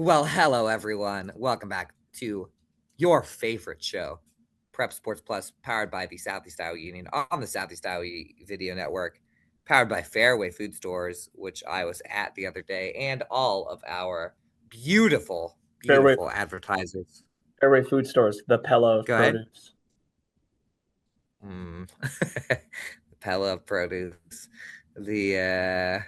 Well, hello everyone. Welcome back to your favorite show, Prep Sports Plus, powered by the Southeast Iowa Union on the Southeast Iowa Video Network, powered by Fairway Food Stores, which I was at the other day, and all of our beautiful, Fairway beautiful advertisers. Fairway Food Stores, the Pella of Go ahead. produce. Mm. The Pella produce. The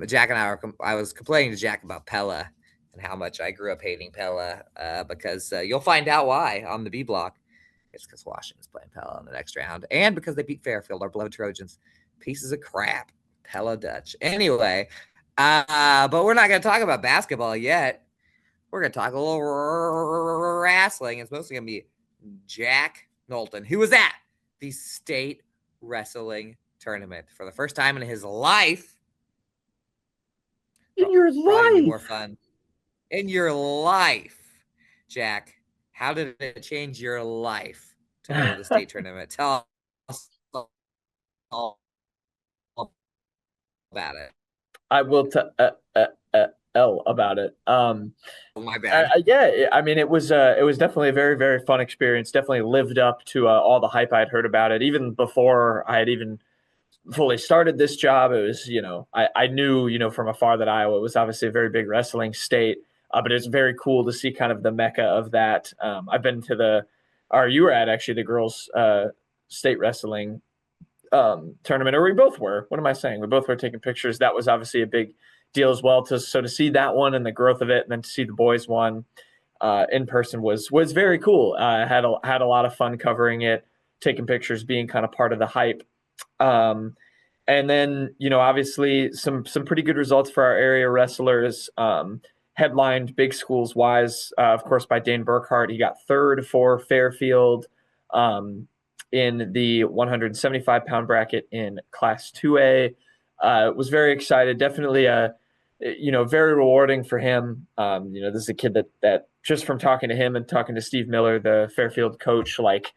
Jack and I was complaining to Jack about Pella and how much I grew up hating Pella because you'll find out why on the B block. It's because Washington's playing Pella in the next round, and because they beat Fairfield, our beloved Trojans. Pieces of crap, Pella Dutch. Anyway, but we're not going to talk about basketball yet. We're going to talk a little wrestling. It's mostly going to be Jack Knowlton, who was at the state wrestling tournament for the first time in his life. In your Probably be more life. fun in your life, Jack. How did it change your life to go to the state tournament? Tell us all about it. I will L about it. Oh, my bad. Yeah, I mean, it was definitely a very, very fun experience. Definitely lived up to all the hype I'd heard about it, even before I had even fully started this job. It was, I knew, from afar that Iowa was obviously a very big wrestling state, but it's very cool to see kind of the mecca of that. I've been to or you were at actually the girls' state wrestling tournament, or we both were. What am I saying? We both were taking pictures. That was obviously a big deal as well. To see that one and the growth of it, and then to see the boys one in person was very cool. I had a lot of fun covering it, taking pictures, being kind of part of the hype. And then, obviously some pretty good results for our area wrestlers. Headlined big schools wise, of course, by Dane Burkhart. He got third for Fairfield in the 175-pound bracket in Class 2A. Was very excited. Definitely very rewarding for him. This is a kid that just from talking to him and talking to Steve Miller, the Fairfield coach, like,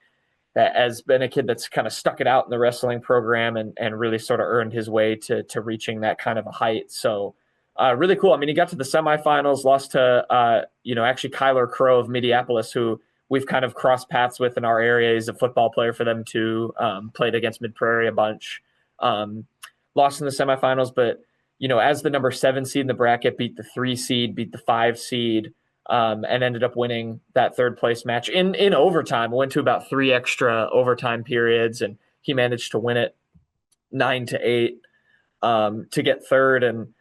that has been a kid that's kind of stuck it out in the wrestling program and really sort of earned his way to reaching that kind of a height. So really cool. I mean, he got to the semifinals, lost to, actually Kyler Crow of Minneapolis, who we've kind of crossed paths with in our area. He's a football player for them too, played against Mid Prairie a bunch. Lost in the semifinals, but, as the number 7 seed in the bracket, beat the 3 seed, beat the 5 seed, and ended up winning that third place match in overtime. Went to about 3 extra overtime periods, and he managed to win it 9-8 to get third. And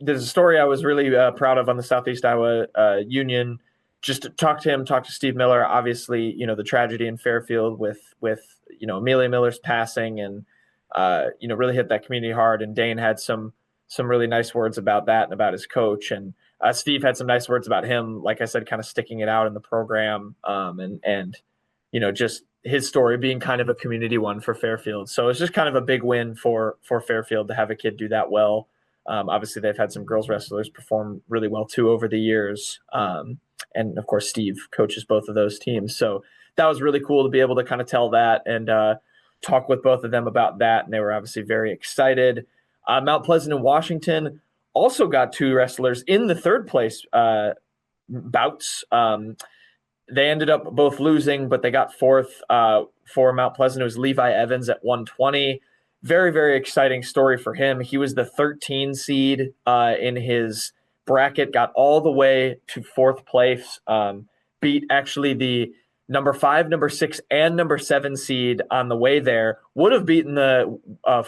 there's a story I was really proud of on the Southeast Iowa Union. Just to talk to Steve Miller. Obviously, the tragedy in Fairfield with Amelia Miller's passing, and really hit that community hard. And Dane had some really nice words about that and about his coach. And Steve had some nice words about him, like I said, kind of sticking it out in the program, and just his story being kind of a community one for Fairfield. So it's just kind of a big win for Fairfield to have a kid do that well. Obviously, they've had some girls wrestlers perform really well too over the years, and of course, Steve coaches both of those teams. So that was really cool to be able to kind of tell that and talk with both of them about that, and they were obviously very excited. Mount Pleasant and Washington also got 2 wrestlers in the third place bouts. They ended up both losing, but they got fourth for Mount Pleasant. It was Levi Evans at 120. Very, very exciting story for him. He was the 13 seed in his bracket, got all the way to 4th place, beat actually the number 5, number 6, and number 7 seed on the way there. Would have beaten the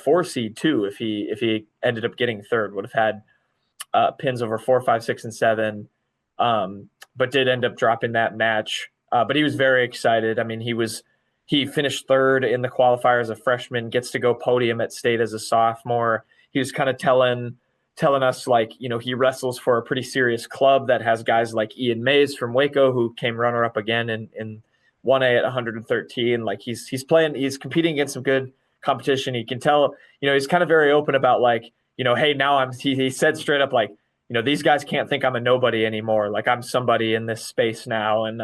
4 seed too if he ended up getting third. Would have had pins over 4, 5, 6, and 7, but did end up dropping that match. But he was very excited. I mean, he finished third in the qualifier as a freshman, gets to go podium at state as a sophomore. He was kind of telling us, like, he wrestles for a pretty serious club that has guys like Ian Mays from Waco, who came runner up again in 1A at 113. Like, he's competing against some good competition. You can tell, he's kind of very open about, like, hey, now he said straight up, like, these guys can't think I'm a nobody anymore. Like, I'm somebody in this space now. And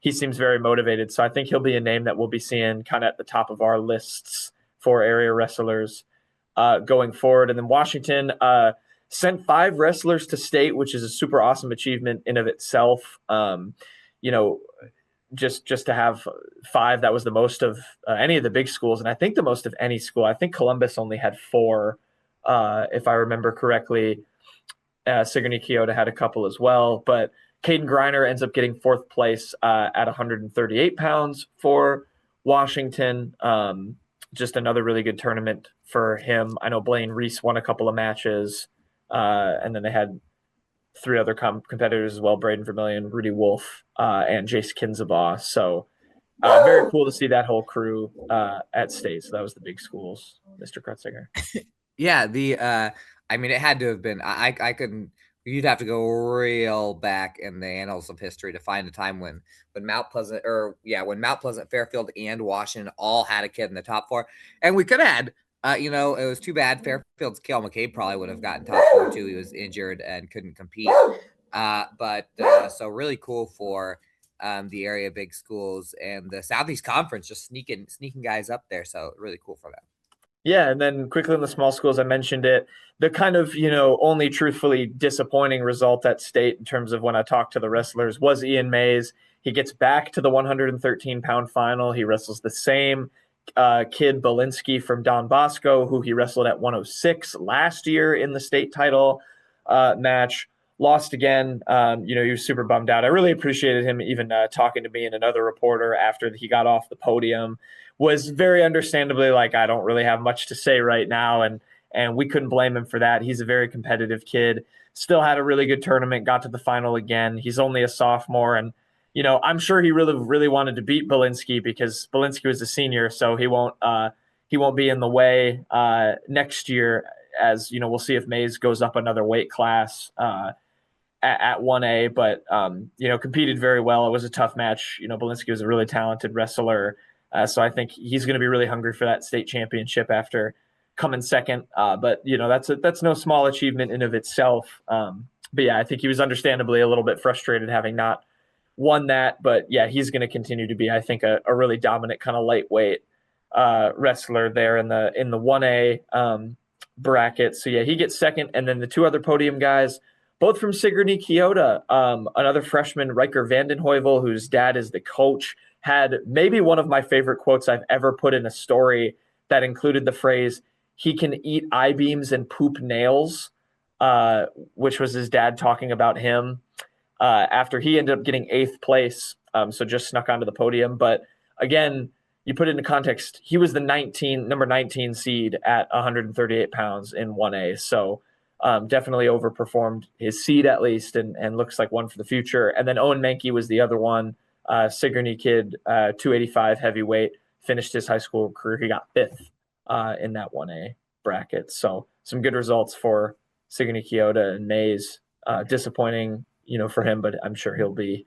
he seems very motivated. So I think he'll be a name that we'll be seeing kind of at the top of our lists for area wrestlers going forward. And then Washington, sent 5 wrestlers to state, which is a super awesome achievement in of itself. You know, just to have 5, that was the most of any of the big schools, and I think the most of any school. I think Columbus only had 4, if I remember correctly. Sigourney Kyoto had a couple as well, but Caden Griner ends up getting 4th place at 138 pounds for Washington. Just another really good tournament for him. I know Blaine Reese won a couple of matches, and then they had 3 other competitors as well: Braden Vermillion, Rudy Wolf, and Jace Kinzabaugh. So very cool to see that whole crew at state. So that was the big schools, Mr. Krutzinger. Yeah, I mean, it had to have been. I couldn't. You'd have to go real back in the annals of history to find a time when Mount Pleasant, or yeah, when Mount Pleasant, Fairfield, and Washington all had a kid in the top 4, and we could have had. You know, it was too bad. Fairfield's Kale McCabe probably would have gotten top 4 too. He was injured and couldn't compete. But so really cool for the area big schools and the Southeast Conference just sneaking guys up there. So really cool for them. Yeah, and then quickly in the small schools, I mentioned it. The kind of, only truthfully disappointing result at state in terms of when I talked to the wrestlers was Ian Mays. He gets back to the 113-pound final. He wrestles the same kid, Belinsky from Don Bosco, who he wrestled at 106 last year in the state title match. Lost again. He was super bummed out. I really appreciated him even talking to me and another reporter after he got off the podium. Was very understandably like, I don't really have much to say right now, and we couldn't blame him for that. He's a very competitive kid. Still had a really good tournament. Got to the final again. He's only a sophomore, and I'm sure he really wanted to beat Belinsky because Belinsky was a senior, so he won't be in the way next year. As we'll see if Mays goes up another weight class at 1A, but competed very well. It was a tough match. Belinsky was a really talented wrestler. So I think he's going to be really hungry for that state championship after coming second. But that's no small achievement in of itself. But yeah, I think he was understandably a little bit frustrated having not won that. But yeah, he's going to continue to be, I think, a really dominant kind of lightweight wrestler there in the 1A bracket. So yeah, he gets second, and then the 2 other podium guys, both from Sigourney Kyoto, another freshman, Riker Vandenheuvel, whose dad is the coach, had maybe one of my favorite quotes I've ever put in a story that included the phrase, "He can eat I-beams and poop nails," which was his dad talking about him after he ended up getting 8th place, so just snuck onto the podium. But again, you put it into context, he was the number 19 seed at 138 pounds in 1A, so definitely overperformed his seed at least, and looks like one for the future. And then Owen Mankey was the other one. Sigourney kid, 285 heavyweight, finished his high school career. He got 5th in that 1A bracket. So some good results for Sigourney Kyoto and Mays. Disappointing, for him, but I'm sure he'll be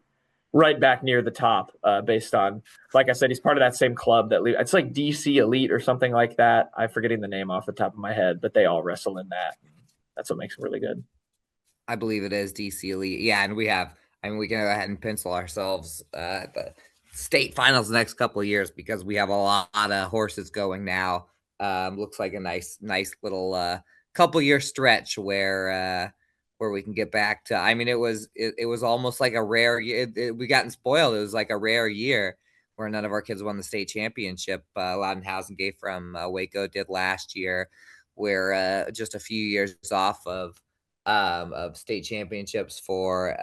right back near the top based on, like I said, he's part of that same club it's like DC Elite or something like that. I'm forgetting the name off the top of my head, but they all wrestle in that. That's what makes him really good. I believe it is DC Elite. Yeah, and we can go ahead and pencil ourselves at the state finals the next couple of years because we have a lot of horses going now. Looks like a nice little couple year stretch where we can get back to. I mean, it was almost like a rare year. We gotten spoiled. It was like a rare year where none of our kids won the state championship. Loudenhausen gave from Waco did last year, where just a few years off of state championships for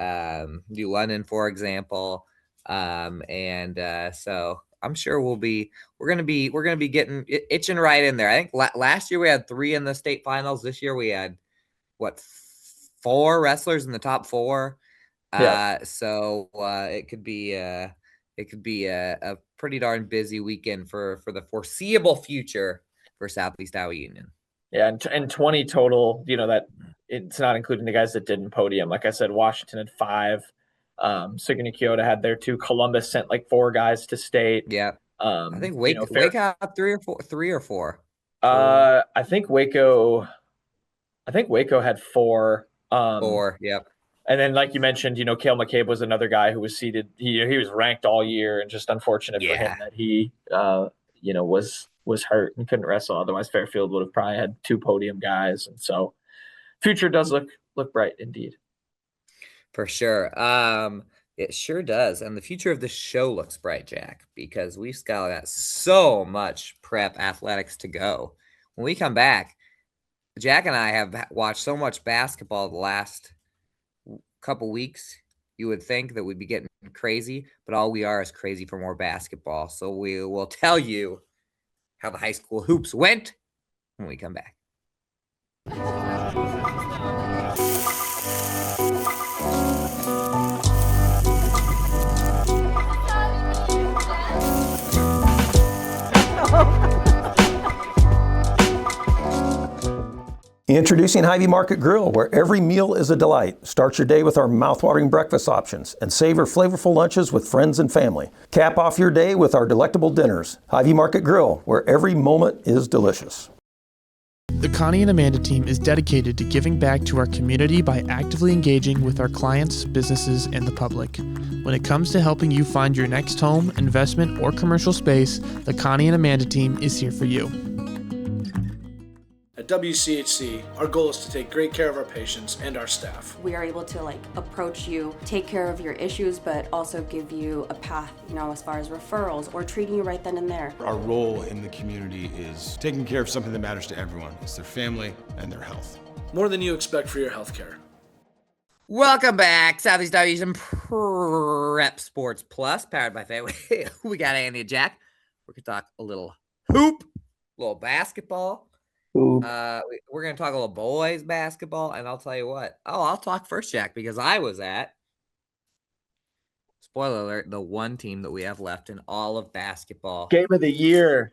New London, for example. So I'm sure we're gonna be getting itching right in there. I think last year we had 3 in the state finals. This year we had what 4 wrestlers in the top 4. Yeah. So it could be a pretty darn busy weekend for the foreseeable future for Southeast Iowa Union. Yeah, and 20 total, that it's not including the guys that didn't podium. Like I said, Washington had 5. Sigourney Kyoto had their 2. Columbus sent like 4 guys to state. Yeah. I think Wake had 3 or 4. I think Waco had 4. 4, yep. And then, like you mentioned, Cale McCabe was another guy who was seeded. He was ranked all year, and just unfortunate for him that he, was hurt and couldn't wrestle. Otherwise, Fairfield would have probably had 2 podium guys. And so, future does look bright indeed. For sure. It sure does. And the future of the show looks bright, Jack, because we've still got so much prep athletics to go. When we come back, Jack and I have watched so much basketball the last couple weeks. You would think that we'd be getting crazy, but all we are is crazy for more basketball. So we will tell you how the high school hoops went when we come back. Introducing Hy-Vee Market Grill, where every meal is a delight. Start your day with our mouthwatering breakfast options and savor flavorful lunches with friends and family. Cap off your day with our delectable dinners. Hy-Vee Market Grill, where every moment is delicious. The Connie and Amanda team is dedicated to giving back to our community by actively engaging with our clients, businesses, and the public. When it comes to helping you find your next home, investment, or commercial space, the Connie and Amanda team is here for you. At WCHC, our goal is to take great care of our patients and our staff. We are able to approach you, take care of your issues, but also give you a path, as far as referrals or treating you right then and there. Our role in the community is taking care of something that matters to everyone. It's their family and their health. More than you expect for your health care. Welcome back, Southeast Division Prep Sports Plus, powered by Family. We got Andy and Jack. We're going to talk a little hoop, a little basketball. We're going to talk a little boys basketball, and I'll tell you what. I'll talk first, Jack, because I was at, spoiler alert, the one team that we have left in all of basketball. Game of the year.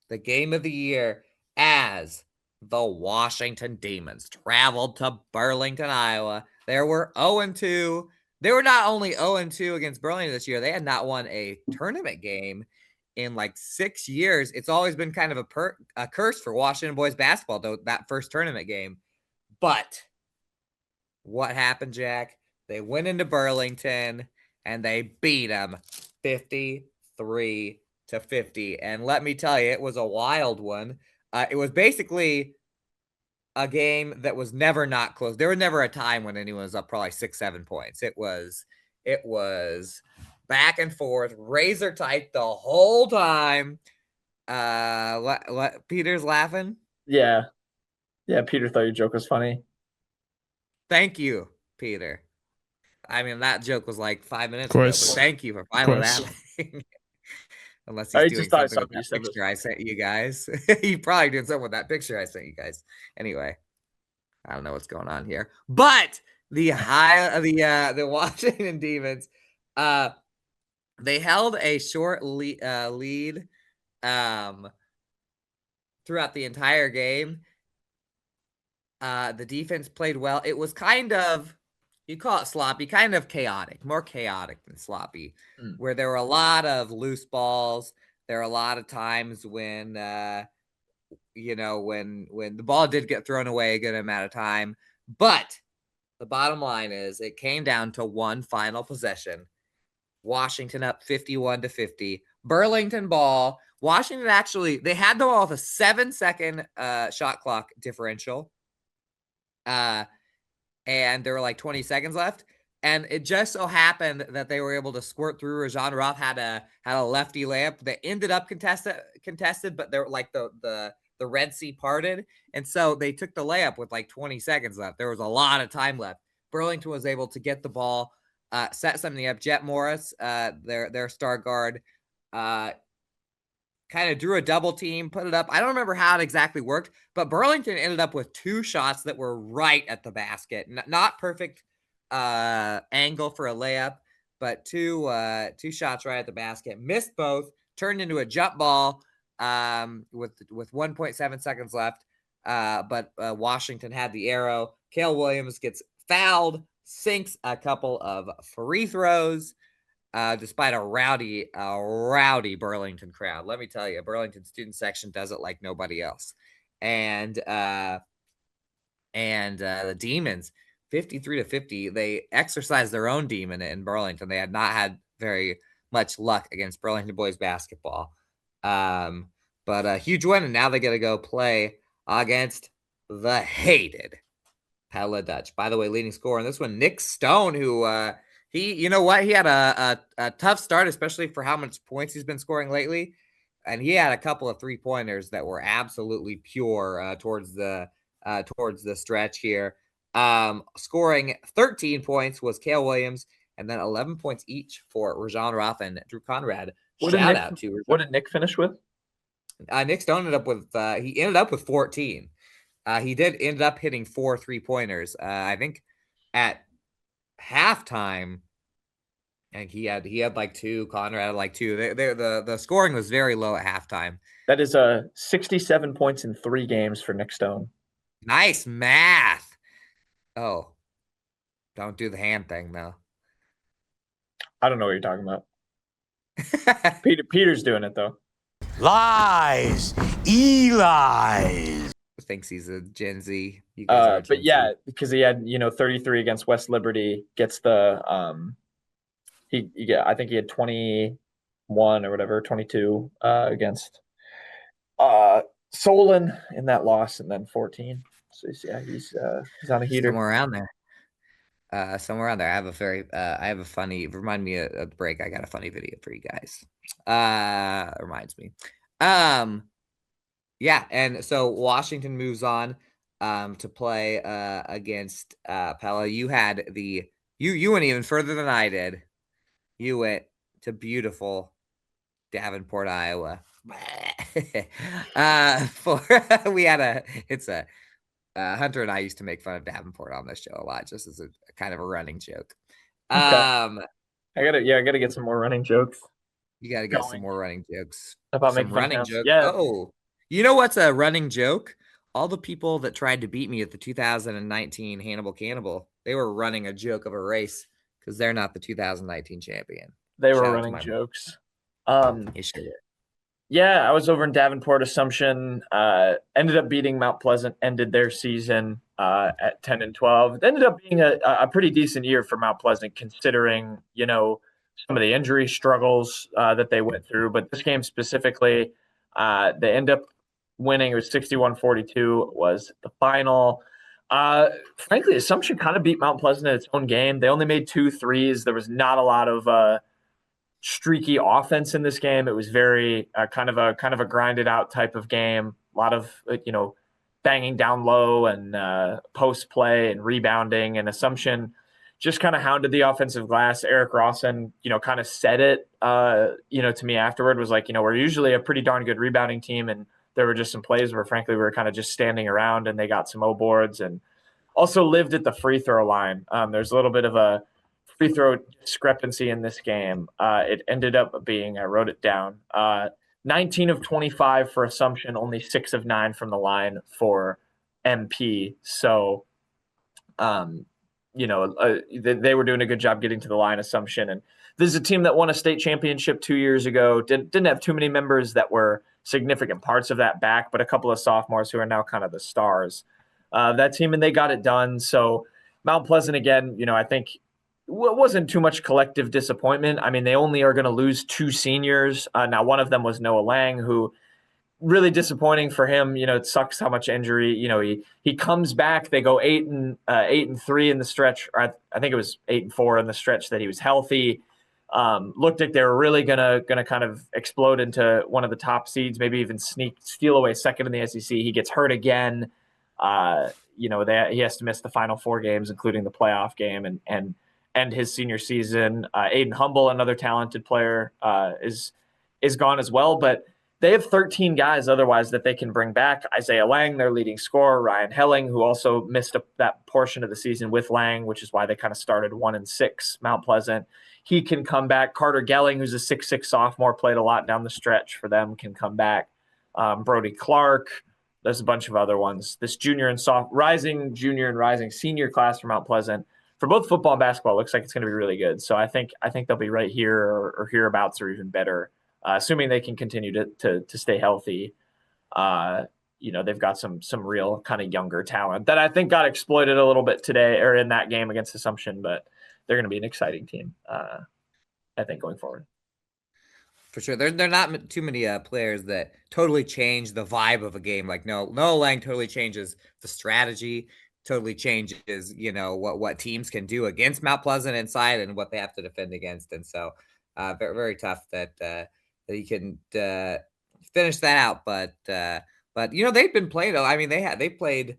The game of the year, as the Washington Demons traveled to Burlington, Iowa. They were 0-2. They were not only 0-2 against Burlington this year, they had not won a tournament game in 6 years. It's always been kind of a curse for Washington boys basketball, though, that first tournament game. But what happened, Jack? They went into Burlington and they beat them 53-50. And let me tell you, it was a wild one. It was basically a game that was never not close. There was never a time when anyone was up probably 6-7 points. It was back and forth, razor tight the whole time. Peter's laughing. Yeah. Peter thought your joke was funny. Thank you, Peter. I mean, that joke was 5 minutes ago, but thank you for finally laughing. Unless he's doing something with that picture I sent you guys. He's probably doing something with that picture I sent you guys. Anyway, I don't know what's going on here. But the Washington Demons, they held a short lead throughout the entire game. The defense played well. It was kind of, you call it sloppy, kind of chaotic, more chaotic than sloppy, where there were a lot of loose balls. There are a lot of times when, when the ball did get thrown away a good amount of time. But the bottom line is it came down to one final possession. Washington up 51-50. Burlington ball. Washington they had the ball with a 7-second shot clock differential. And there were 20 seconds left. And it just so happened that they were able to squirt through. Rajon Roth had a lefty layup that ended up contested, but they're the Red Sea parted. And so they took the layup with 20 seconds left. There was a lot of time left. Burlington was able to get the ball, set something up. Jet Morris, their star guard, kind of drew a double team, put it up. I don't remember how it exactly worked, but Burlington ended up with 2 shots that were right at the basket. Not perfect angle for a layup, but two shots right at the basket. Missed both, turned into a jump ball with 1.7 seconds left. But Washington had the arrow. Cale Williams gets fouled, sinks a couple of free throws, despite a rowdy Burlington crowd. Let me tell you, Burlington student section does it like nobody else. And the Demons, 53-50, they exercised their own demon in Burlington. They had not had very much luck against Burlington boys basketball. But a huge win, and now they got to go play against the hated Pella Dutch. By the way, leading scorer in this one, Nick Stone, who he had a tough start, especially for how much points he's been scoring lately. And he had a couple of 3-pointers that were absolutely pure towards the stretch here. Scoring 13 points was Cale Williams, and then 11 points each for Rajon Roth and Drew Conrad. Shout out to Rajon. What did Nick finish with? Nick Stone ended up with 14. He ended up hitting 4 3-pointers. I think at halftime, and he had like 2. Conrad had like 2. The scoring was very low at halftime. That is 67 points in 3 games for Nick Stone. Nice math. Oh, don't do the hand thing though. I don't know what you're talking about. Peter's doing it though. Lies, Eli's. Thinks he's a Gen Z. You guys are but yeah, because he had 33 against West Liberty. Gets the I think he had 21 or whatever, 22 against Solon in that loss, and then 14. So yeah, he's on a heater. Somewhere around there. I have a funny. Remind me of the break. I got a funny video for you guys. Reminds me. Yeah, and so Washington moves on to play against Pella. You went even further than I did. You went to beautiful Davenport, Iowa. Hunter and I used to make fun of Davenport on this show a lot, just as a kind of a running joke. Okay. I gotta get some more running jokes. You gotta get some more running jokes. About some running jokes. Yeah. Oh, you know what's a running joke? All the people that tried to beat me at the 2019 Hannibal Cannibal, they were running a joke of a race because they're not the 2019 champion. They were running jokes. Yeah, I was over in Davenport Assumption. Ended up beating Mount Pleasant. Ended their season at 10-12. It ended up being a pretty decent year for Mount Pleasant, considering some of the injury struggles that they went through. But this game specifically, they end up winning. It was 61-42 was the final. Frankly, Assumption kind of beat Mount Pleasant in its own game. They only made 2 threes. There was not a lot of streaky offense in this game. It was very kind of a grinded out type of game. A lot of banging down low and post play and rebounding. And Assumption just kind of hounded the offensive glass. Eric Rawson, kind of said it, to me afterward, was like, we're usually a pretty darn good rebounding team, and there were just some plays where, frankly, we were kind of just standing around, and they got some O boards and also lived at the free throw line. There's a little bit of a free throw discrepancy in this game. It ended up being, I wrote it down, 19 of 25 for Assumption, only 6 of 9 from the line for MP. So, they were doing a good job getting to the line, Assumption. And this is a team that won a state championship 2 years ago. Didn't have too many members that were significant parts of that back, but a couple of sophomores who are now kind of the stars of that team, and they got it done. So Mount Pleasant, again, I think it wasn't too much collective disappointment. I mean, they only are going to lose 2 seniors. Now, one of them was Noah Lang, who really disappointing for him. It sucks how much injury. He comes back. They go 8-3 in the stretch. Or I think it was 8-4 in the stretch that he was healthy. Looked like they were really gonna kind of explode into one of the top seeds, maybe even steal away second in the SEC. He gets hurt again. He has to miss the final 4 games, including the playoff game, and end his senior season. Aiden Humble, another talented player, is gone as well. But they have 13 guys otherwise that they can bring back. Isaiah Lang, their leading scorer, Ryan Helling, who also missed that portion of the season with Lang, which is why they kind of started 1-6. Mount Pleasant, he can come back. Carter Gelling, who's a 6'6" sophomore, played a lot down the stretch for them, can come back. Brody Clark, there's a bunch of other ones. This rising junior and rising senior class for Mount Pleasant, for both football and basketball, looks like it's going to be really good. So I think they'll be right here or hereabouts or even better, assuming they can continue to stay healthy. They've got some real kind of younger talent that I think got exploited a little bit today or in that game against Assumption, but they're going to be an exciting team, I think, going forward. For sure. They're not too many players that totally change the vibe of a game. Like Noah Lang totally changes the strategy. totally changes, what teams can do against Mount Pleasant inside and what they have to defend against. And so very, very tough that you can finish that out. But they've been playing. I mean, they played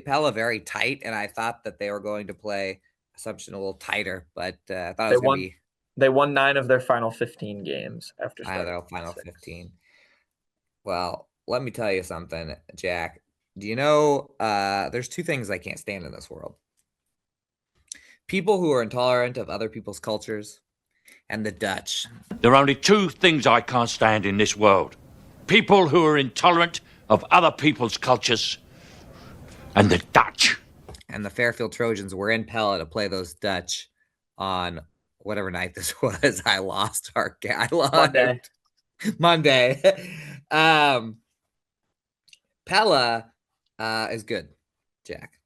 Pella very tight, and I thought that they were going to play Assumption a little tighter, but I thought it was going to be. They won 9 of their final 15 games after their final 15. Well, let me tell you something, Jack. Do you know there's 2 things I can't stand in this world? People who are intolerant of other people's cultures and the Dutch. There are only 2 things I can't stand in this world. People who are intolerant of other people's cultures and the Dutch. And the Fairfield Trojans were in Pella to play those Dutch on whatever night this was. I lost Monday. Pella is good, Jack.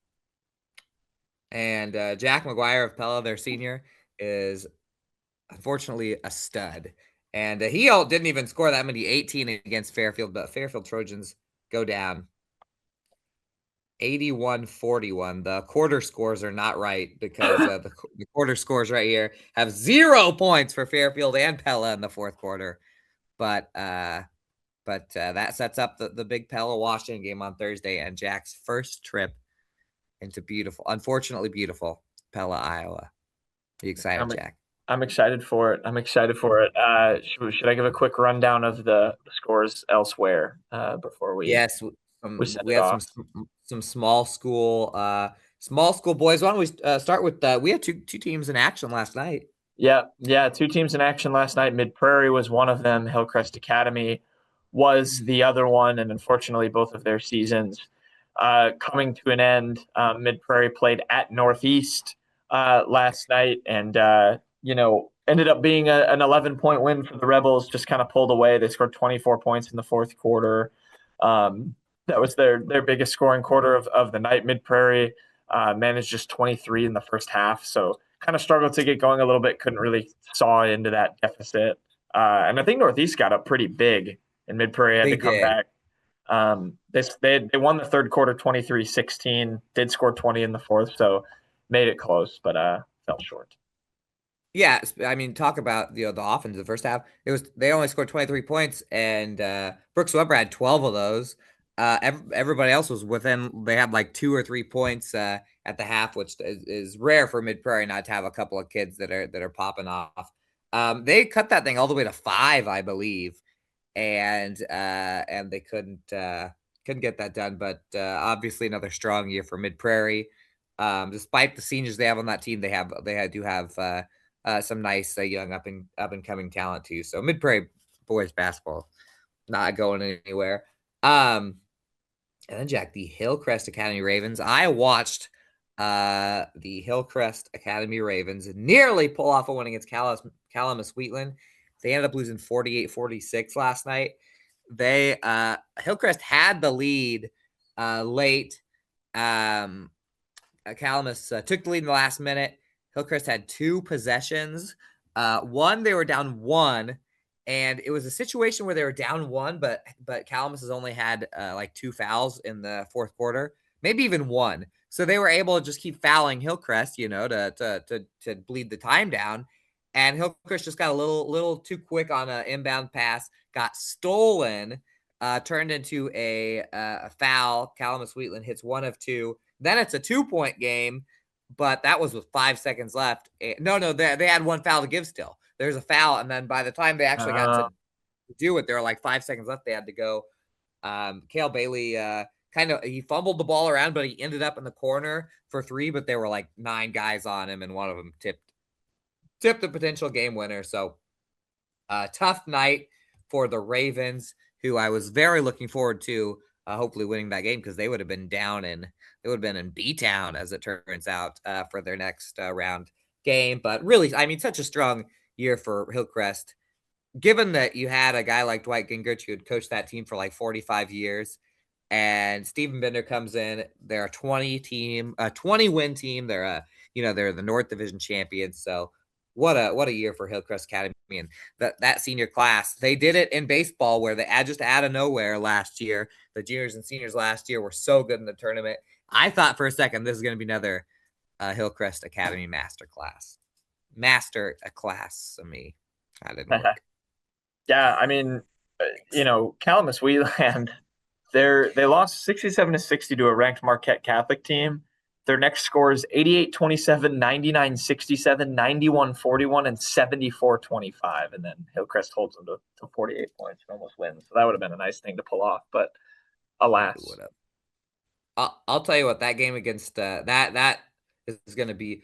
And Jack McGuire of Pella, their senior, is unfortunately a stud. And he didn't even score that many, 18 against Fairfield, but Fairfield Trojans go down 81-41. The quarter scores are not right because the quarter scores right here have 0 points for Fairfield and Pella in the fourth quarter. But that sets up the big Pella Washington game on Thursday and Jack's first trip into unfortunately beautiful Pella, Iowa. Are you excited, Jack? I'm excited for it. Should I give a quick rundown of the scores elsewhere before we? Yes, we have some small school boys. Why don't we start with we had two teams in action last night? Yeah, 2 teams in action last night. Mid Prairie was one of them. Hillcrest Academy was the other one, and unfortunately, both of their seasons coming to an end. Mid Prairie played at Northeast last night, and ended up being an 11-point win for the Rebels. Just kind of pulled away. They scored 24 points in the fourth quarter. That was their biggest scoring quarter of the night. Mid Prairie managed just 23 in the first half, so kind of struggled to get going a little bit. Couldn't really saw into that deficit. And I think Northeast got up pretty big, and Mid Prairie had to come back. They won the third quarter 23-16. Did score 20 in the fourth, so made it close, but fell short. Yeah, I mean, talk about the offense. The first half, they only scored 23 points, and Brooks Weber had 12 of those. Everybody else was within. They had like 2 or 3 points at the half, which is rare for Mid Prairie not to have a couple of kids that are popping off. They cut that thing all the way to 5, I believe, and they couldn't get that done. But obviously, another strong year for Mid Prairie. Despite the seniors they have on that team, they do have some nice young up and coming talent too. So Mid Prairie boys basketball not going anywhere. And then Jack, the Hillcrest Academy Ravens. I watched the Hillcrest Academy Ravens nearly pull off a win against Calamus Wheatland. They ended up losing 48-46 last night. Hillcrest had the lead late. Calamus took the lead in the last minute. Hillcrest had 2 possessions. One, they were down 1, and it was a situation where they were down 1, but Calamus has only had like 2 fouls in the fourth quarter, maybe even 1. So they were able to just keep fouling Hillcrest, to bleed the time down. And Hillcrest just got a little too quick on an inbound pass, got stolen, turned into a foul. Calamus Wheatland hits 1 of 2. Then it's a 2-point game, but that was with 5 seconds left. No, they had 1 foul to give still. There's a foul, and then by the time they actually got to do it, there were like 5 seconds left. They had to go. Cale Bailey he fumbled the ball around, but he ended up in the corner for 3, but there were like 9 guys on him, and one of them tipped the potential game winner. So tough night for the Ravens, who I was very looking forward to hopefully winning that game, because they would have been in B-Town, as it turns out, for their next round game. But really, I mean, such a strong year for Hillcrest, given that you had a guy like Dwight Gingrich who had coached that team for like 45 years, and Stephen Bender comes in. They're a 20-win team. They're they're the North Division champions. So what a year for Hillcrest Academy. And that senior class, they did it in baseball, where they just out of nowhere last year, the juniors and seniors last year were so good in the tournament. I thought for a second this is going to be another Hillcrest Academy masterclass. Master a class of me. That didn't work. Yeah, I mean, Calamus Wheatland, they lost 67-60 to a ranked Marquette Catholic team. Their next scores 88-27, 99-67, 91-41, and 74-25. And then Hillcrest holds them to 48 points and almost wins. So that would have been a nice thing to pull off, but alas. I'll tell you what, that game against that is going to be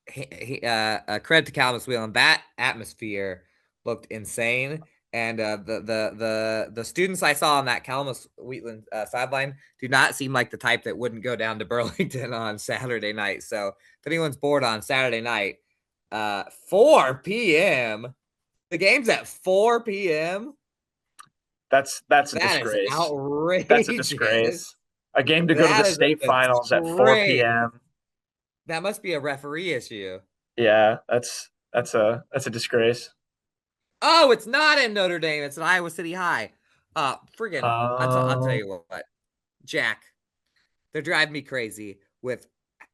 credit to Calamus Wheatland. That atmosphere looked insane. And the students I saw on that Calamus Wheatland sideline do not seem like the type that wouldn't go down to Burlington on Saturday night. So if anyone's bored on Saturday night, 4 p.m. The game's at 4 p.m. That's a disgrace. Outrageous. That's a disgrace. A game to go to the state finals at 4 p.m. That must be a referee issue. Yeah, that's a disgrace. Oh, it's not in Notre Dame. It's at Iowa City High. I'll tell you what, Jack, they're driving me crazy with,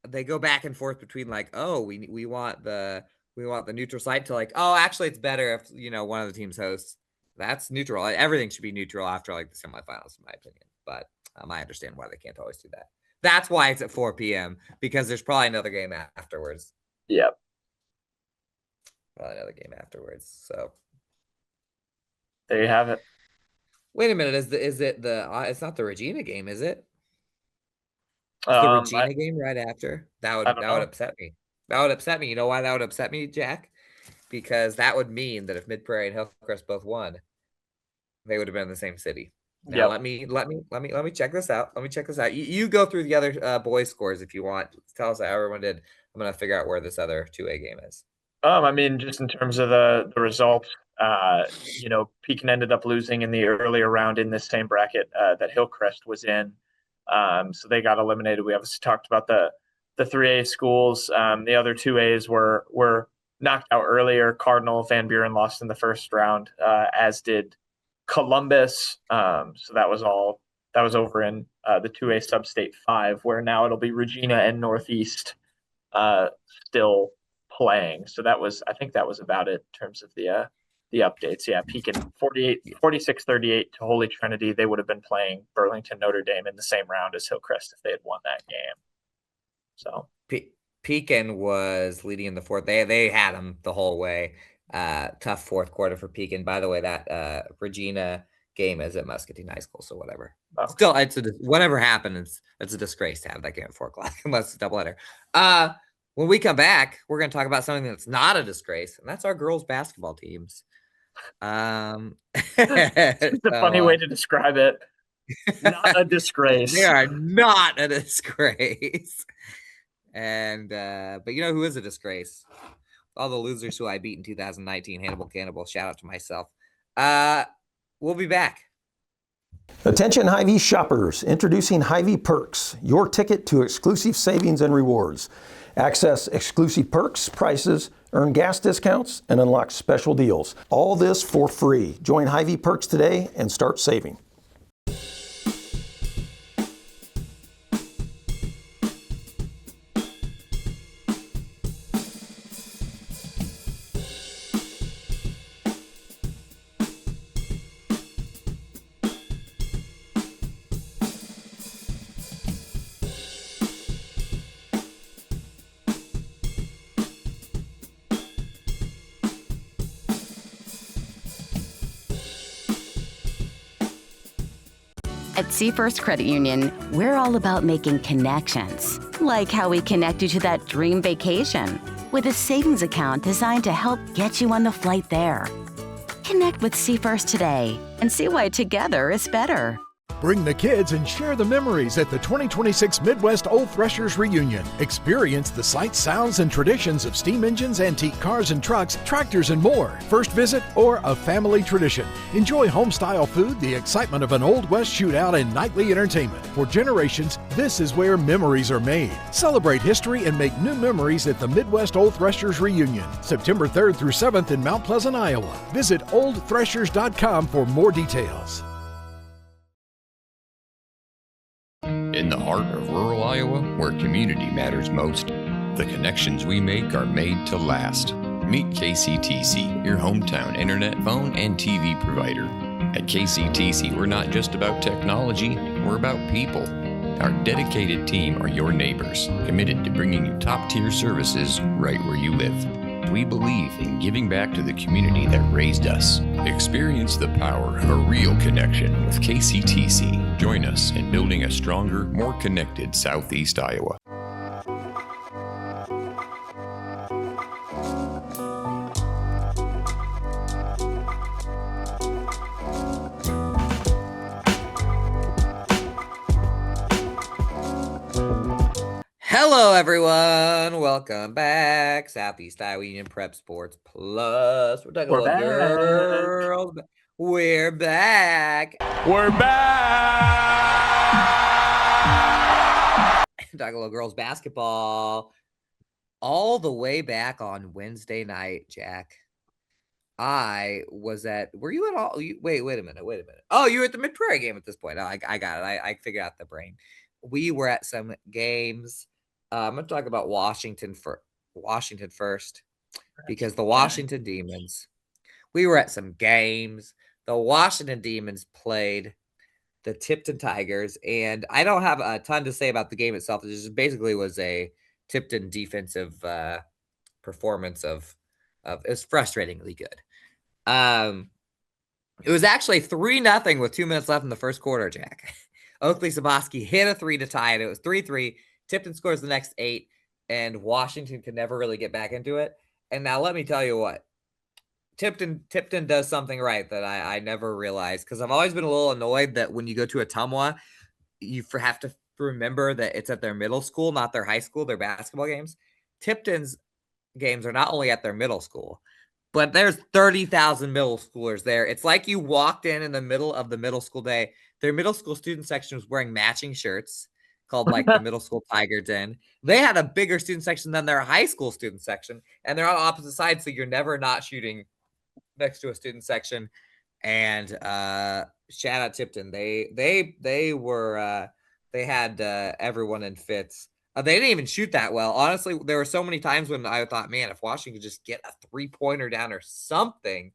they go back and forth between like, oh, we want the neutral site to like, oh, actually it's better if, one of the teams hosts. That's neutral. Everything should be neutral after like the semifinals, in my opinion. But I understand why they can't always do that. That's why it's at 4 p.m. because there's probably another game afterwards. Yep. Probably another game afterwards. So there you have it. Wait a minute. It's not the Regina game, is it? It's the Regina game right after. That would upset me. That would upset me. You know why that would upset me, Jack? Because that would mean that if Mid Prairie and Hillcrest both won, they would have been in the same city. Now let me check this out. Let me check this out. You go through the other boys' scores if you want. Tell us how everyone did. I'm gonna figure out where this other 2A game is. I mean, just in terms of the results, Pekin ended up losing in the earlier round in this same bracket that Hillcrest was in. So they got eliminated. We obviously talked about the 3A schools. The other 2As were knocked out earlier. Cardinal, Van Buren lost in the first round, as did Columbus. So that was over in the 2A Sub-State 5, where now it'll be Regina and Northeast still playing. So I think that was about it in terms of the updates. Yeah, Pekin 46-38 to Holy Trinity. They would have been playing Burlington Notre Dame in the same round as Hillcrest if they had won that game. So Pekin was leading in the fourth. They had them the whole way. Tough fourth quarter for Pekin. By the way, that Regina game is at Muscatine High School, so whatever. Okay. Still, whatever happens, it's a disgrace to have that game at 4 o'clock unless it's a doubleheader. When we come back, we're going to talk about something that's not a disgrace, and that's our girls' basketball teams. It's a funny way to describe it. Not a disgrace. They are not a disgrace. And but you know who is a disgrace? All the losers who I beat in 2019, Hannibal Cannibal. Shout out to myself. We'll be back. Attention Hy-Vee shoppers, introducing Hy-Vee Perks, your ticket to exclusive savings and rewards. Access exclusive perks, prices, earn gas discounts, and unlock special deals. All this for free. Join Hy-Vee Perks today and start saving. At Seafirst Credit Union, we're all about making connections, like how we connect you to that dream vacation with a savings account designed to help get you on the flight there. Connect with Seafirst today and see why together is better. Bring the kids and share the memories at the 2026 Midwest Old Threshers Reunion. Experience the sights, sounds, and traditions of steam engines, antique cars and trucks, tractors, and more. First visit or a family tradition. Enjoy home-style food, the excitement of an Old West shootout, and nightly entertainment. For generations, this is where memories are made. Celebrate history and make new memories at the Midwest Old Threshers Reunion, September 3rd through 7th in Mount Pleasant, Iowa. Visit oldthreshers.com for more details. In the heart of rural Iowa, where community matters most, the connections we make are made to last. Meet KCTC, your hometown internet, phone, and TV provider. At KCTC, we're not just about technology, we're about people. Our dedicated team are your neighbors, committed to bringing you top-tier services right where you live. We believe in giving back to the community that raised us. Experience the power of a real connection with KCTC. Join us in building a stronger, more connected Southeast Iowa. Hello, everyone. Welcome back. Southeast Iowa Union Prep Sports Plus. We're talking about girls. We're back. We're back. Talking about girls basketball. All the way back on Wednesday night, Jack. I was at. Were you at all? Wait a minute. Oh, you were at the Mid Prairie game at this point. Oh, I got it. I figured out the brain. We were at some games. I'm going to talk about Washington first, because the Washington Demons, we were at some games. The Washington Demons played the Tipton Tigers, and I don't have a ton to say about the game itself. It just basically was a Tipton defensive performance of it was frustratingly good. It was actually 3-0 with 2 minutes left in the first quarter, Jack. Oakley Saboski hit a 3 to tie it. It was 3-3. Tipton scores the next 8, and Washington could never really get back into it. And now let me tell you what. Tipton does something right that I never realized, because I've always been a little annoyed that when you go to Ottumwa, you have to remember that it's at their middle school, not their high school, their basketball games. Tipton's games are not only at their middle school, but there's 30,000 middle schoolers there. It's like you walked in the middle of the middle school day. Their middle school student section was wearing matching shirts called like the middle school Tiger Den. They had a bigger student section than their high school student section, and they're on opposite sides, so you're never not shooting next to a student section. And shout out Tipton. They had everyone in fits. They didn't even shoot that well. Honestly, there were so many times when I thought, man, if Washington could just get a 3-pointer down or something,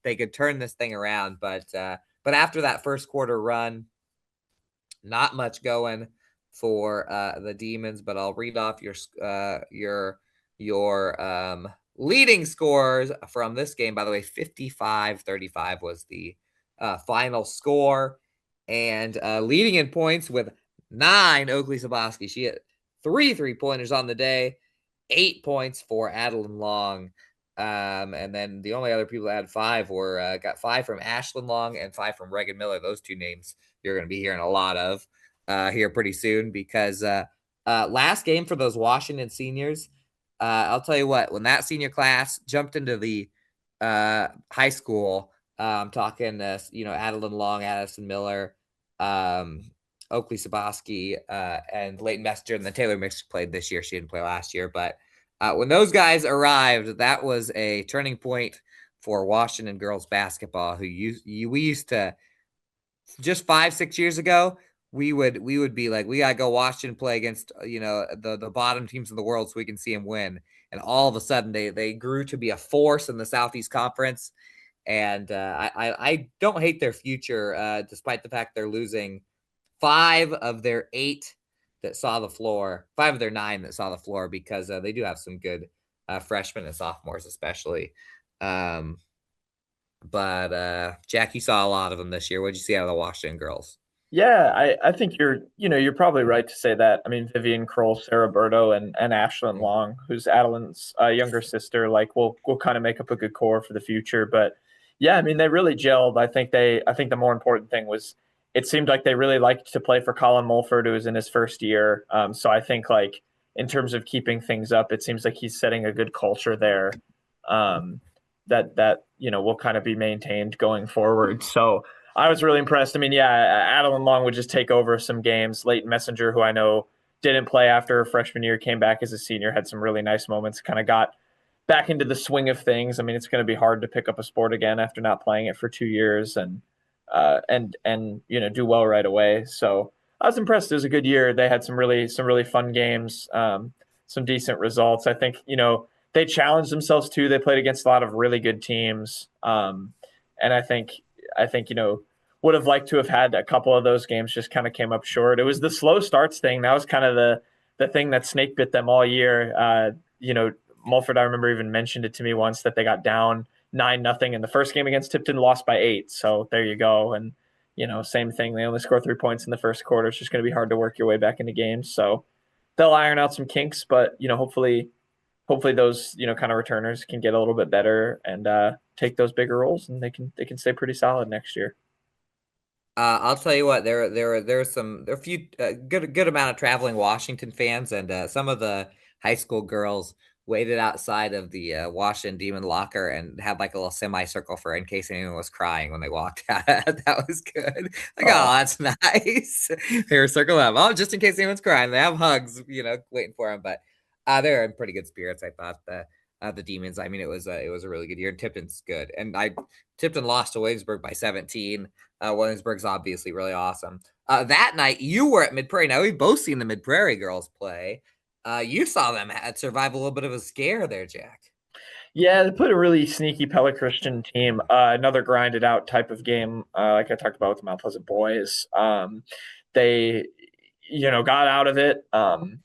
they could turn this thing around. But after that first quarter run, not much going for the Demons. But I'll read off your leading scores from this game. By the way, 55-35 was the final score. And leading in points with 9, Oakley Saboski. She hit 3 3-pointers on the day, 8 points for Adeline Long. And then the only other people that had 5 were got 5 from Ashlyn Long and 5 from Reagan Miller. Those two names you're going to be hearing a lot of here pretty soon, because last game for those Washington seniors, I'll tell you what, when that senior class jumped into the high school, I'm talking, Adeline Long, Addison Miller, Oakley Saboski, and Leighton Messenger, and then Taylor Mix played this year. She didn't play last year, but when those guys arrived, that was a turning point for Washington girls basketball, we used to, just 5-6 years ago, we would be like, we gotta go watch and play against the bottom teams in the world so we can see them win. And all of a sudden they grew to be a force in the Southeast Conference. And I don't hate their future, despite the fact they're losing 5 of their 8 that saw the floor, 5 of their 9 that saw the floor, because they do have some good freshmen and sophomores, especially. But Jack, you saw a lot of them this year. What did you see out of the Washington girls? Yeah, I think you're probably right to say that. I mean, Vivian Kroll, Sarah Berto, and Ashlyn Long, who's Adeline's younger sister, like will kind of make up a good core for the future. But yeah, I mean, they really gelled. I think the more important thing was it seemed like they really liked to play for Colin Mulford, who was in his first year. So I think, like, in terms of keeping things up, it seems like he's setting a good culture there that will kind of be maintained going forward. So I was really impressed. I mean, yeah, Adeline Long would just take over some games. Leighton Messenger, who I know didn't play after her freshman year, came back as a senior, had some really nice moments, kind of got back into the swing of things. I mean, it's going to be hard to pick up a sport again after not playing it for 2 years and do well right away. So I was impressed. It was a good year. They had some really fun games, some decent results. I think, they challenged themselves too. They played against a lot of really good teams. And I think, would have liked to have had a couple of those games, just kind of came up short. It was the slow starts thing. That was kind of the thing that snake bit them all year. Mulford, I remember, even mentioned it to me once that they got down 9-0 in the first game against Tipton, lost by 8. So there you go. And, same thing. They only score 3 points in the first quarter. It's just going to be hard to work your way back into games. So they'll iron out some kinks, but, hopefully those, kind of returners can get a little bit better and take those bigger roles, and they can stay pretty solid next year. I'll tell you what, there are a few good amount of traveling Washington fans, and some of the high school girls waited outside of the Washington Demon locker and had like a little semicircle for in case anyone was crying when they walked out. That was good. Like, oh, that's nice. They were circled up. Oh, just in case anyone's crying. They have hugs, waiting for them. But they're in pretty good spirits, I thought. The Demons. I mean, it was a really good year. And Tipton's good. And Tipton lost to Williamsburg by 17. Williamsburg's obviously really awesome. That night, you were at Mid Prairie. Now, we've both seen the Mid Prairie girls play. You saw them survive a little bit of a scare there, Jack. Yeah, they put a really sneaky Pella Christian team. Another grinded out type of game, like I talked about with the Mount Pleasant boys. They, got out of it. Kind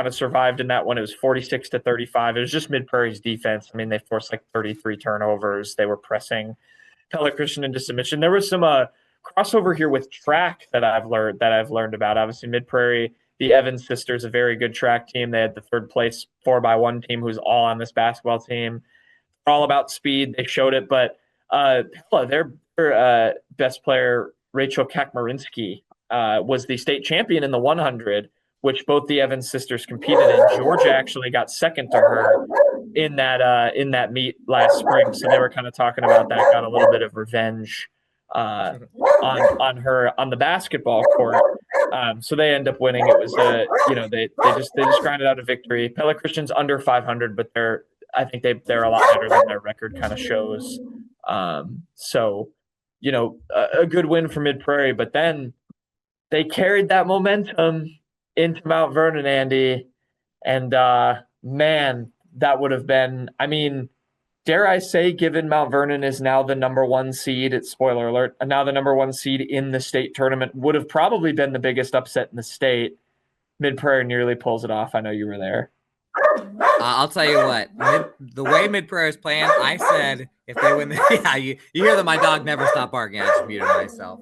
of survived in that one. It was 46-35. It was just Mid Prairie's defense. I mean, they forced like 33 turnovers. They were pressing Pella Christian into submission. There was some crossover here with track that I've learned about. Obviously, Mid Prairie, the Evans sisters, a very good track team. They had the third place 4x1 team who's all on this basketball team. They're all about speed. They showed it, but Pella, their best player, Rachel Kakmarinsky, was the state champion in the 100, which both the Evans sisters competed in. Georgia actually got second to her in that meet last spring. So they were kind of talking about that, got a little bit of revenge on her on the basketball court. So they end up winning. It was they just grinded out a victory. Pella Christian's under 500, but I think they're a lot better than their record kind of shows. So a good win for Mid Prairie, but then they carried that momentum into Mount Vernon, Andy, and man, that would have been, I mean, dare I say, given Mount Vernon is now the number 1 seed, it's spoiler alert, now the number 1 seed in the state tournament, would have probably been the biggest upset in the state. Mid Prairie nearly pulls it off. I know you were there. I'll tell you what, the way Mid Prairie is playing, I said if they win, you hear that my dog never stopped barking. I just muted myself.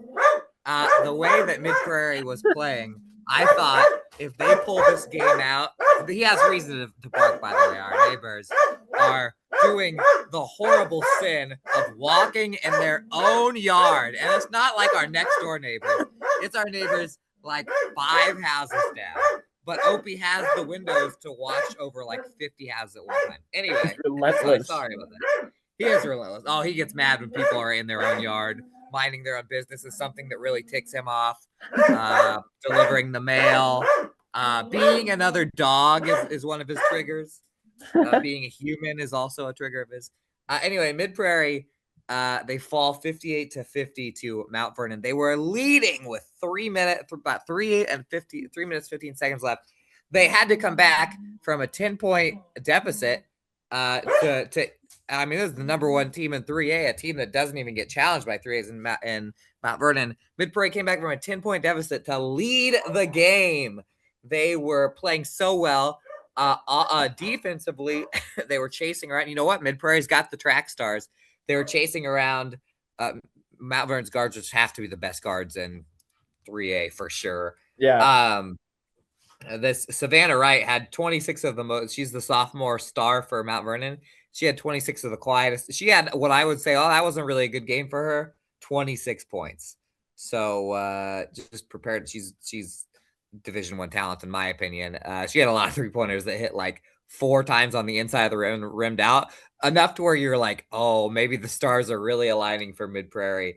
The way that Mid Prairie was playing, I thought if they pull this game out, he has reason to bark, by the way. Our neighbors are doing the horrible sin of walking in their own yard. And it's not like our next door neighbors. It's our neighbors like 5 houses down. But Opie has the windows to watch over like 50 houses at one time. Anyway, sorry about that. He is relentless. Oh, he gets mad when people are in their own yard. Minding their own business is something that really ticks him off. Delivering the mail. Being another dog is one of his triggers. Being a human is also a trigger of his. Anyway, Mid Prairie, they fall 58-50 to Mount Vernon. They were leading with 3 minutes, 15 seconds left. They had to come back from a 10-point deficit I mean, this is the number 1 team in 3A, a team that doesn't even get challenged by 3As in Mount Vernon. Mid Prairie came back from a 10-point deficit to lead the game. They were playing so well. Defensively, they were chasing around. You know what? Mid Prairie's got the track stars. They were chasing around Mount Vernon's guards, which have to be the best guards in 3A for sure. Yeah. This Savannah Wright had 26 of the most. She's the sophomore star for Mount Vernon. She had 26 of the quietest. She had what I would say, that wasn't really a good game for her, 26 points. So just prepared. She's Division I talent, in my opinion. She had a lot of 3-pointers that hit like 4 times on the inside of the rim, rimmed out, enough to where you're like, oh, maybe the stars are really aligning for Mid Prairie.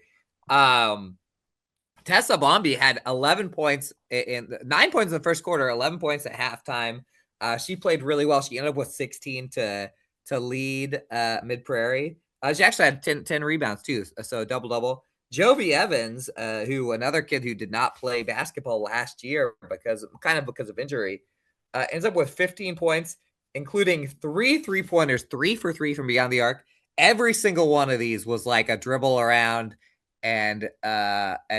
Tessa Bombi had 11 points 9 points in the first quarter, 11 points at halftime. She played really well. She ended up with 16 to lead Mid Prairie. She actually had 10 rebounds too, so double-double. Jovi Evans, another kid who did not play basketball last year because of injury, ends up with 15 points, including 3 3-pointers, 3 for 3 from beyond the arc. Every single one of these was like a dribble around and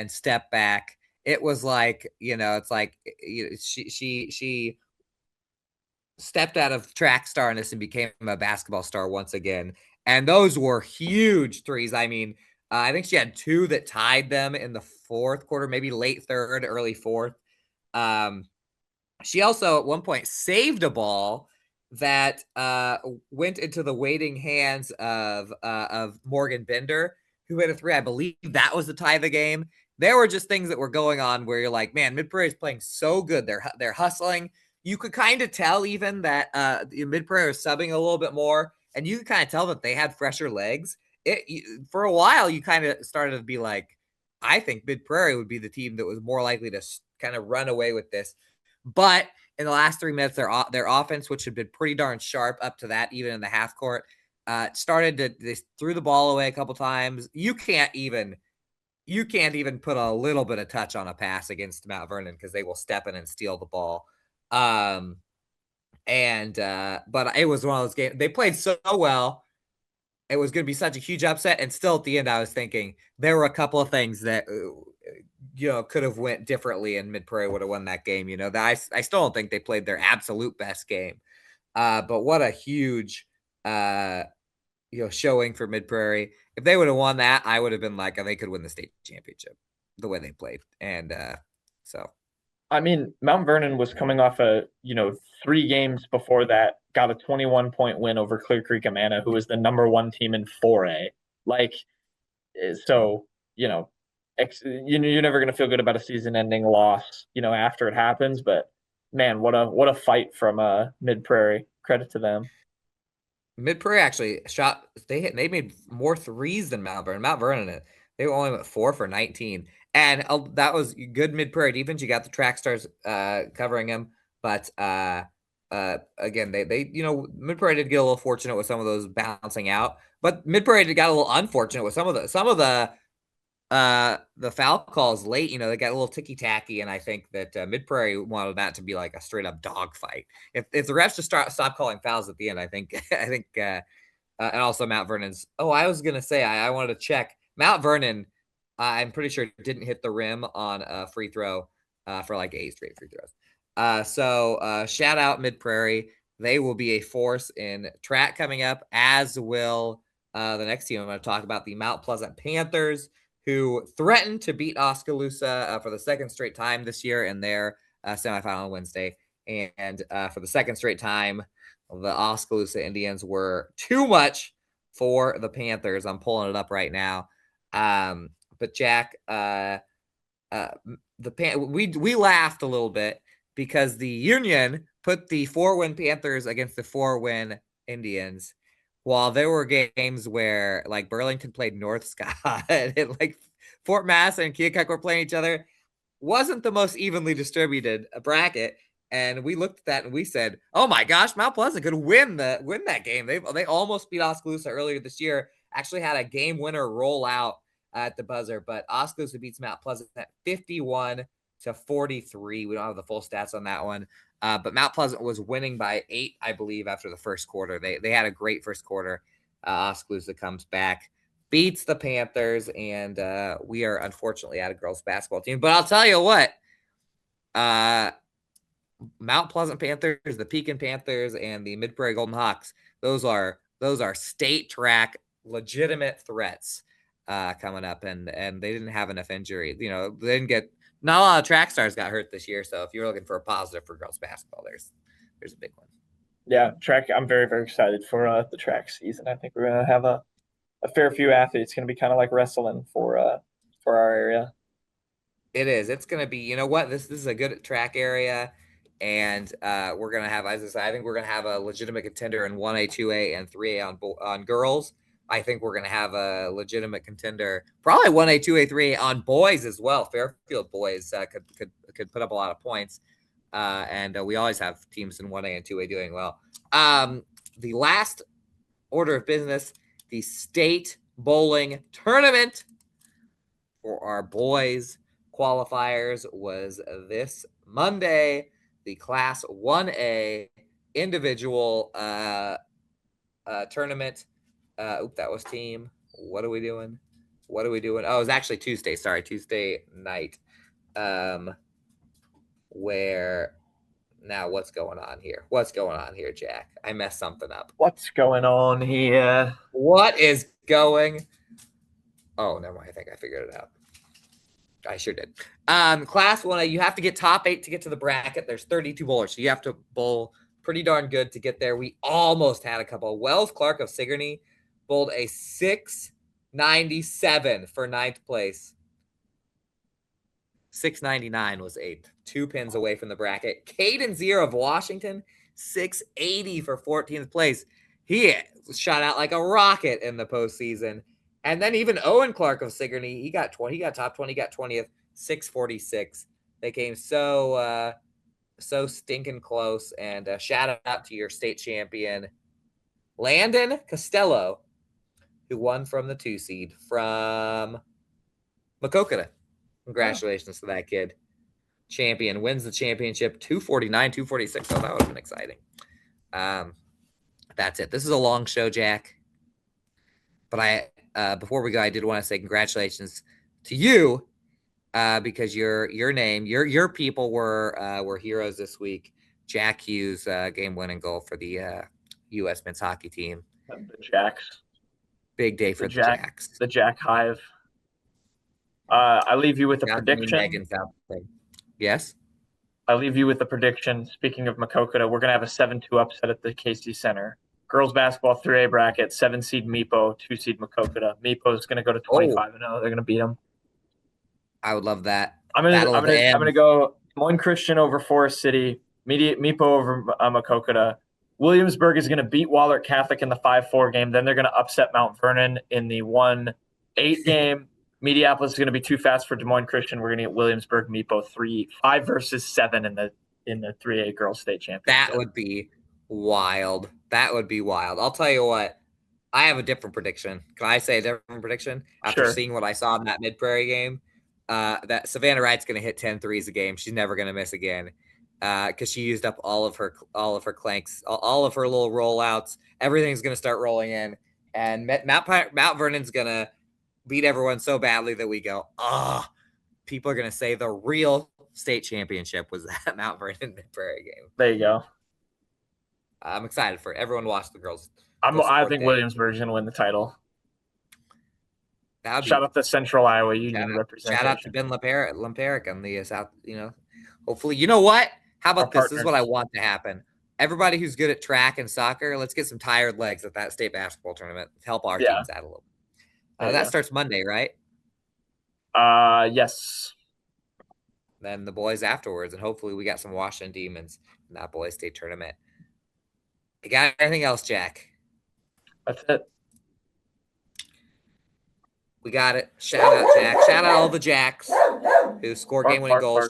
step back. It was like, it's like she stepped out of track starness and became a basketball star once again. And those were huge threes. I mean, I think she had 2 that tied them in the fourth quarter, maybe late third, early fourth. She also at one point saved a ball that went into the waiting hands of Morgan Bender, who hit a 3. I believe that was the tie of the game. There were just things that were going on where you're like, man, Mid-Prairie is playing so good. They're hustling. You could kind of tell even that Mid-Prairie was subbing a little bit more, and you could kind of tell that they had fresher legs. For a while, you kind of started to be like, I think Mid-Prairie would be the team that was more likely to kind of run away with this. But in the last 3 minutes, their offense, which had been pretty darn sharp up to that, even in the half court, they threw the ball away a couple times. You can't even put a little bit of touch on a pass against Mount Vernon because they will step in and steal the ball. But it was one of those games. They played so well. It was going to be such a huge upset. And still at the end, I was thinking there were a couple of things that, could have went differently and Mid-Prairie would have won that game. I still don't think they played their absolute best game. But what a huge, showing for Mid-Prairie. If they would have won that, I would have been like, they could win the state championship the way they played. And so. I mean, Mount Vernon was coming off 3 games before that, got a 21-point win over Clear Creek Amana, who was the number 1 team in 4A. So, you're never going to feel good about a season-ending loss, after it happens. But man, what a fight from Mid-Prairie. Credit to them. Mid-Prairie actually shot. They made more threes than Mount Vernon. Mount Vernon, they only went 4 for 19, and that was good Mid-Prairie defense. You got the track stars covering him, but again, they Mid-Prairie did get a little fortunate with some of those bouncing out, but Mid-Prairie got a little unfortunate with some of the foul calls late. They got a little ticky-tacky, and I think that Mid-Prairie wanted that to be like a straight-up dog fight. If the refs just stop calling fouls at the end, I think and also Mount Vernon's. Oh, I was gonna say I wanted to check Mount Vernon. I'm pretty sure didn't hit the rim on a free throw for like 8 straight free throws. So shout out Mid-Prairie. They will be a force in track coming up, as will the next team I'm going to talk about, the Mount Pleasant Panthers, who threatened to beat Oskaloosa for the second straight time this year in their semifinal on Wednesday. And for the second straight time, the Oskaloosa Indians were too much for the Panthers. I'm pulling it up right now. But Jack, we laughed a little bit because the Union put the 4-win Panthers against the 4-win Indians, while there were games where like Burlington played North Scott and like Fort Mass and Keokuk were playing each other. Wasn't the most evenly distributed bracket. And we looked at that and we said, oh my gosh, Mount Pleasant could win that game. They almost beat Oskaloosa earlier this year. Actually had a game winner roll out at the buzzer, but Oskaloosa beats Mount Pleasant at 51-43. We don't have the full stats on that one. But Mount Pleasant was winning by 8, I believe, after the first quarter. They had a great first quarter. Oskaloosa comes back, beats the Panthers, and we are unfortunately out of girls basketball team. But I'll tell you what, Mount Pleasant Panthers, the Pekin Panthers, and the Mid-Prairie Golden Hawks, those are state track legitimate threats coming up, and they didn't have enough injury. They didn't get. Not a lot of track stars got hurt this year, so if you're looking for a positive for girls basketball, there's a big one. Yeah, track. I'm very, very excited for the track season. I think we're gonna have a fair few athletes. It's gonna be kind of like wrestling for our area. It is. It's gonna be. You know what? This is a good track area, and we're gonna have. As I said, I think we're gonna have a legitimate contender in 1A, 2A, and 3A on girls. I think we're going to have a legitimate contender, probably 1A, 2A, 3A on boys as well. Fairfield boys could put up a lot of points. And we always have teams in 1A and 2A doing well. The last order of business, the state bowling tournament. for our boys qualifiers was this Monday. The Class 1A individual tournament. That was team. What are we doing? Oh, it was actually Tuesday. Sorry, Tuesday night. Where now? What's going on here? Jack? I messed something up. What's going on here? What is going? Oh, never mind. I think I figured it out. I sure did. Class 1A, you have to get top 8 to get to the bracket. There's 32 bowlers, so you have to bowl pretty darn good to get there. We almost had a couple. Wells Clark of Sigourney bowled a 697 for 9th place. 699 was 8th. 2 pins away from the bracket. Caden Zier of Washington, 680 for 14th place. He shot out like a rocket in the postseason. And then even Owen Clark of Sigourney, he got top 20, got 20th, 646. They came so stinking close. And shout out to your state champion, Landon Costello, who won from the 2 seed from Maquoketa. Congratulations to that kid. Champion wins the championship, 249, 246. Oh, that would have been exciting. That's it. This is a long show, Jack. But before we go, I did want to say congratulations to you because your people were heroes this week. Jack Hughes game-winning goal for the U.S. men's hockey team. The Jacks. Big day for the Jacks. The Jack Hive. I leave you with a prediction. Yes? I leave you with the prediction. Speaking of Maquoketa, we're going to have a 7-2 upset at the KC Center. Girls basketball 3A bracket, 7-seed Meepo, 2-seed Maquoketa. Meepo is going to go to 25-0. They're going to beat them. I would love that. I'm going to go Des Moines Christian over Forest City, Meepo over Maquoketa. Williamsburg is going to beat Wahlert Catholic in the 5-4 game. Then they're going to upset Mount Vernon in the 1-8 game. Mediapolis is going to be too fast for Des Moines Christian. We're going to get Williamsburg Meepo 5 versus 7 in the 3A Girls State Championship. That would be wild. I'll tell you what. I have a different prediction. Can I say a different prediction? After seeing what I saw in that Mid-Prairie game, that Savannah Wright's going to hit 10 threes a game. She's never going to miss again because she used up all of her clanks, all of her little rollouts. Everything's going to start rolling in. And Mount Vernon's going to beat everyone so badly that we go, people are going to say the real state championship was that Mount Vernon Mid-Prairie game. There you go. I'm excited for it. Everyone watch the girls. I think Williamsburg's going to win the title. Shout out to Central Iowa Union representation. Shout out to Ben Lamperic on the South, hopefully. You know what? How about this? This is what I want to happen. Everybody who's good at track and soccer, let's get some tired legs at that state basketball tournament. Help our teams out a little. That starts Monday, right? Yes. Then the boys afterwards, and hopefully we got some Washington Demons in that boys state tournament. You got anything else, Jack? That's it. We got it. Shout out, Jack. Shout out all the Jacks who score game-winning goals.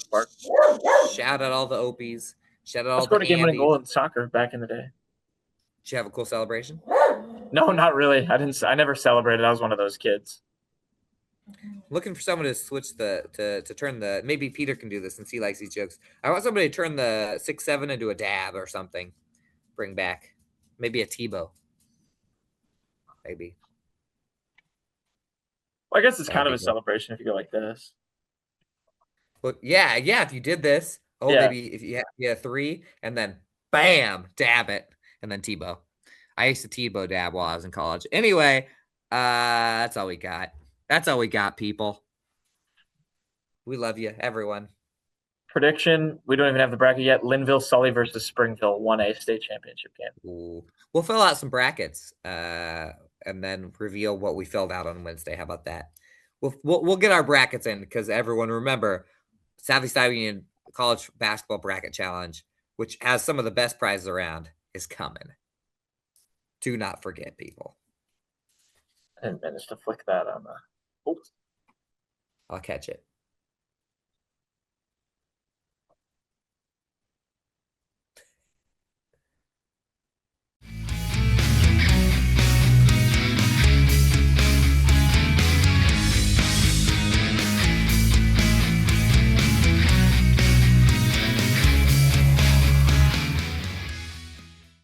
Shout out all the Opies. Shout out all the scored a game-winning goal in soccer back in the day. Did you have a cool celebration? No, not really. I never celebrated. I was one of those kids. Looking for someone to switch to turn the. Maybe Peter can do this since he likes these jokes. I want somebody to turn the 6-7 into a dab or something. Bring back maybe a Tebow. Maybe. Well, I guess it's kind of a celebration if you go like this. Well, yeah. If you did this, maybe if you had 3 and then bam, dab it, and then Tebow. I used to Tebow dab while I was in college. Anyway, that's all we got. That's all we got, people. We love you, everyone. Prediction, we don't even have the bracket yet. Linville, Sully versus Springville, 1A state championship game. Ooh. We'll fill out some brackets and then reveal what we filled out on Wednesday. How about that? We'll get our brackets in because everyone remember Southeast Iowa Union College Basketball Bracket Challenge, which has some of the best prizes around, is coming. Do not forget, people. I didn't manage to flick that on the. Oops. I'll catch it.